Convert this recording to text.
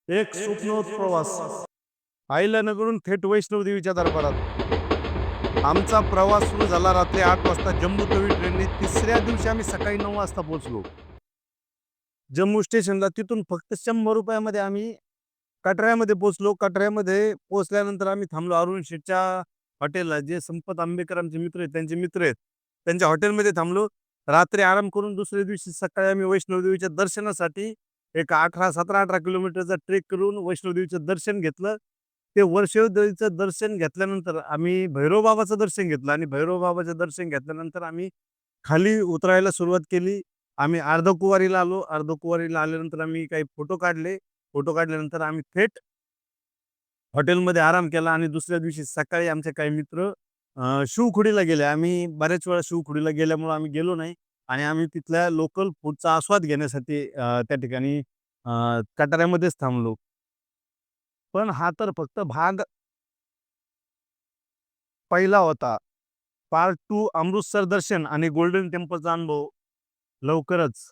एक स्वप्नवत प्रवास आईला थेट वैष्णव देवीच्या दरबारात. आमचा प्रवास सुरू झाला रात्री 8 वाजता जम्मू तवी ट्रेनने. तिसऱ्या दिवशी आम्ही सकाळी 9 वाजता पोहोचलो जम्मू स्टेशनला. तिथून फक्त 100 रुपयामध्ये आम्ही कटऱ्यामध्ये पोहोचलो. कटऱ्यामध्ये पोहोचल्यानंतर आम्ही थांबलो अरुण शेठच्या हॉटेलला. जे संपत आंबेकर आमचे मित्र आहेत, त्यांचे मित्र आहेत, त्यांच्या हॉटेलमध्ये थांबलो. रात्री आराम करून दुसऱ्या दिवशी सकाळी आम्ही वैष्णोदेवीच्या दर्शनासाठी एक 17-18 किलोमीटरचा ट्रेक करून वैष्णोदेवीचं दर्शन घेतलं. ते वैष्णोदेवीचं दर्शन घेतल्यानंतर आम्ही भैरवबाबाचं दर्शन घेतलं आणि भैरवबाबाचं दर्शन घेतल्यानंतर आम्ही खाली उतरायला सुरुवात केली. आम्ही अर्धकुवारीला आलो. अर्धकुवारीला आल्यानंतर आम्ही काही फोटो काढले. फोटो काढल्यानंतर आम्ही थेट हॉटेलमध्ये आराम केला आणि दुसऱ्या दिवशी सकाळी आमचे काही मित्र शिवखोडीला गेले. आम्ही बऱ्याच वेळा शिवखोडीला गेल्यामुळं आम्ही गेलो नाही आणि आम्ही तिथल्या लोकल फूडचा आस्वाद घेण्यासाठी त्या ठिकाणी कटाऱ्यामध्येच थांबलो. पण हा तर फक्त भाग पहिला होता. पार्ट 2 अमृतसर दर्शन आणि गोल्डन टेम्पलचा अनुभव लवकरच.